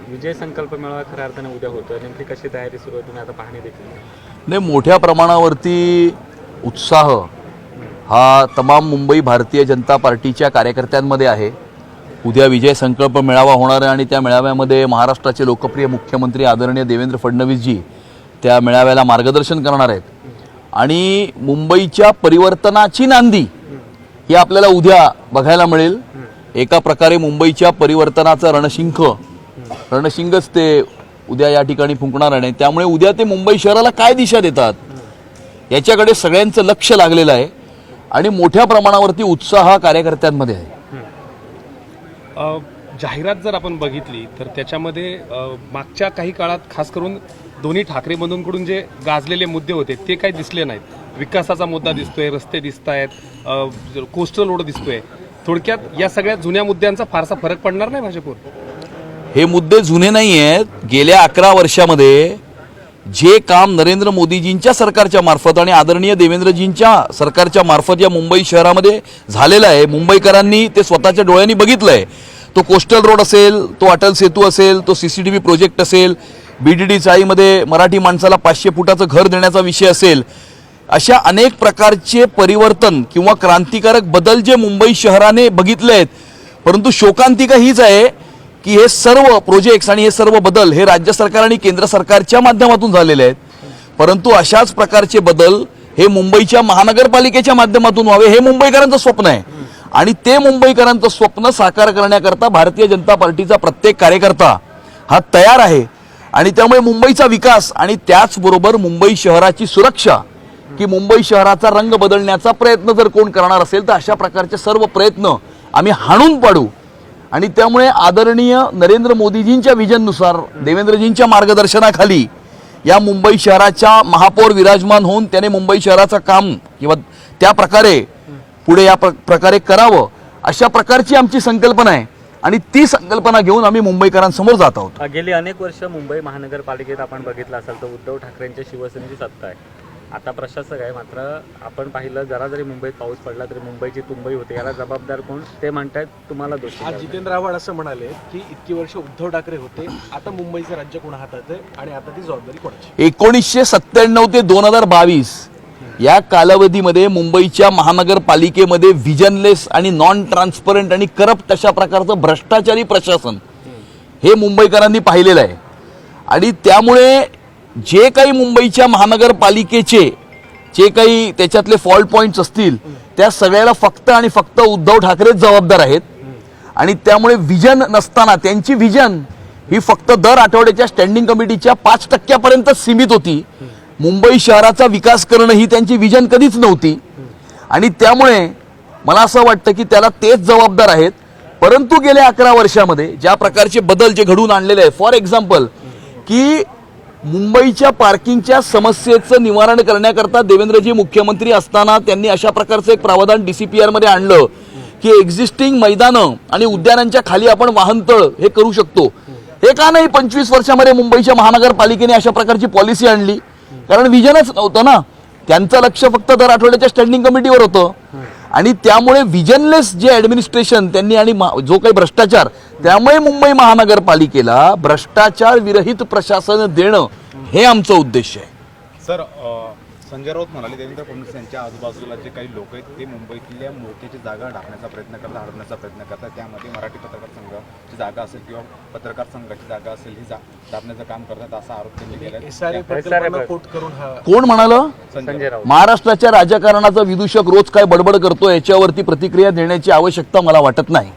विजय संकल्प मेळावा खऱ्या अर्थाने उद्या होतोय, नेमकी कशी तयारी सुरू आहे, तुम्ही आता पाहणी देखील? नाही, मोठ्या प्रमाणावरती उत्साह हा तमाम मुंबई भारतीय जनता पार्टीच्या कार्यकर्त्यांमध्ये आहे. उद्या विजय संकल्प मेळावा होणार आहे आणि त्या मेळाव्यामध्ये महाराष्ट्राचे लोकप्रिय मुख्यमंत्री आदरणीय देवेंद्र फडणवीसजी त्या मेळाव्याला मार्गदर्शन करणार आहेत. आणि मुंबईच्या परिवर्तनाची नांदी ही आपल्याला उद्या बघायला मिळेल. एका प्रकारे मुंबईच्या परिवर्तनाचं रणशिंगच ते उद्या या ठिकाणी फुंकणार आहे. त्यामुळे उद्या ते मुंबई शहराला काय दिशा देतात याच्याकडे सगळ्यांचं लक्ष लागलेलं आहे आणि मोठ्या प्रमाणावरती उत्साह कार्यकर्त्यांमध्ये आहे. जाहिरात जर आपण बघितली तर त्याच्यामध्ये मागच्या काही काळात खास करून दोन्ही ठाकरे बंधूंकडून जे गाजलेले मुद्दे होते ते काही दिसले नाहीत. विकासाचा मुद्दा दिसतोय, रस्ते दिसत आहेत, कोस्टल रोड दिसतोय. थोडक्यात या सगळ्या जुन्या मुद्द्यांचा फारसा फरक पडणार नाही भाजपवर. हे मुद्दे जुने नाही आहेत. गेल्या 11 वर्षामध्ये जे काम नरेंद्र मोदीजींच्या सरकारच्या मार्फत आणि आदरणीय देवेंद्रजींच्या सरकारच्या मार्फत या मुंबई शहरामध्ये झालेलं आहे, मुंबईकरांनी ते स्वतःच्या डोळ्यांनी बघितलंय. तो कोस्टल रोड असेल, तो अटल सेतू असेल, तो CCTV प्रोजेक्ट असेल, BDD चाळीमध्ये मराठी माणसाला 500 फुटाचं घर देण्याचा विषय असेल, अशा अनेक प्रकारचे परिवर्तन किंवा क्रांतिकारक बदल जे मुंबई शहराने बघितले आहेत. परंतु शोकांतिका हीच आहे की हे सर्व प्रोजेक्ट्स आणि हे सर्व बदल हे राज्य सरकार आणि केंद्र सरकारच्या माध्यमातून झालेले आहेत. परंतु अशाच प्रकारचे बदल हे मुंबईच्या महानगरपालिकेच्या माध्यमातून व्हावे हे मुंबईकरांचं स्वप्न आहे. आणि ते मुंबईकरांचं स्वप्न साकार करण्याकरता भारतीय जनता पार्टीचा प्रत्येक कार्यकर्ता हा तयार आहे. आणि त्यामुळे मुंबईचा विकास आणि त्याचबरोबर मुंबई शहराची सुरक्षा की मुंबई शहराचा रंग बदलण्याचा प्रयत्न जर कोण करणार असेल तर अशा प्रकारचे सर्व प्रयत्न आम्ही हाणून पाडू. आणि त्यामुळे आदरणीय नरेंद्र मोदीजींच्या विजननुसार देवेंद्रजींच्या मार्गदर्शनाखाली या मुंबई शहराच्या महापौर विराजमान होऊन त्याने मुंबई शहराचं काम किंवा त्या प्रकारे पुढे या प्रकारे करावं अशा प्रकारची आमची संकल्पना आहे. आणि ती संकल्पना घेऊन आम्ही मुंबईकरांसमोर जात आहोत. गेली अनेक वर्ष मुंबई महानगरपालिकेत आपण बघितलं असाल तर उद्धव ठाकरेंच्या शिवसेनेची सत्ता आहे. आता प्रशासक आहे, मात्र आपण पाहिलं जरा जरी मुंबईत पाऊस पडला तरी मुंबईची तुंबई होते. याला जबाबदार कोण ते म्हणतायत, तुम्हाला दोष? आज जितेंद्र आव्हाड असं म्हणाले की इतकी वर्ष उद्धव ठाकरे होते, आता मुंबईचं राज्य कोणा हातात आहे आणि आता ती जबाबदारी कोणाची? 1997 ते 2022 या कालावधीमध्ये मुंबईच्या महानगरपालिकेमध्ये व्हिजनलेस आणि नॉन ट्रान्सपरंट आणि करप्ट अशा प्रकारचं भ्रष्टाचारी प्रशासन हे मुंबईकरांनी पाहिलेलं आहे. आणि त्यामुळे जे काही मुंबईच्या महानगरपालिकेचे जे काही त्याच्यातले फॉल्ट पॉईंट्स असतील त्या सगळ्याला फक्त आणि फक्त उद्धव ठाकरेच जबाबदार आहेत. आणि त्यामुळे व्हिजन नसताना त्यांची व्हिजन ही फक्त दर आठवड्याच्या स्टँडिंग कमिटीच्या 5% सीमित होती. मुंबई शहराचा विकास करणं ही त्यांची व्हिजन कधीच नव्हती. आणि त्यामुळे मला असं वाटतं की त्याला तेच जबाबदार आहेत. परंतु गेल्या 11 वर्षामध्ये ज्या प्रकारचे बदल जे घडवून आणलेले आहे, फॉर एक्झाम्पल की मुंबईच्या पार्किंगच्या समस्येचं निवारण करण्याकरता देवेंद्रजी मुख्यमंत्री असताना त्यांनी अशा प्रकारचं एक प्रावधान DCPR मध्ये आणलं की एक्झिस्टिंग मैदानं आणि उद्यानांच्या खाली आपण वाहनतळ हे करू शकतो. हे का नाही 25 वर्षामध्ये मुंबईच्या महानगरपालिकेने अशा प्रकारची पॉलिसी आणली? कारण व्हिजनच नव्हतं ना. त्यांचं लक्ष फक्त दर आठवड्याच्या स्टँडिंग कमिटीवर होतं. आणि त्यामुळे व्हिजनलेस जे ऍडमिनिस्ट्रेशन त्यांनी आणि जो काही भ्रष्टाचार, त्यामुळे मुंबई महानगरपालिकेला भ्रष्टाचार विरहित प्रशासन देणं हे आमचं उद्देश आहे. सर, संजय राऊत म्हणाले देवेंद्र फडणवीस यांच्या आजूबाजूला जे काही लोक आहेत ते मुंबईतल्या मोर्चाची जागा ढाकण्याचा प्रयत्न करतात, हडवण्याचा प्रयत्न करतात. त्यामध्ये मराठी पत्रकार संघाची जागा असेल किंवा पत्रकार संघाची जागा असेल ही दाबण्याचं काम करतात असा आरोप त्यांनी केला. कोण म्हणालं? संजय राऊत. महाराष्ट्राच्या राजकारणाचा विदूषक रोज काय बडबड करतो याच्यावरती प्रतिक्रिया देण्याची आवश्यकता मला वाटत नाही.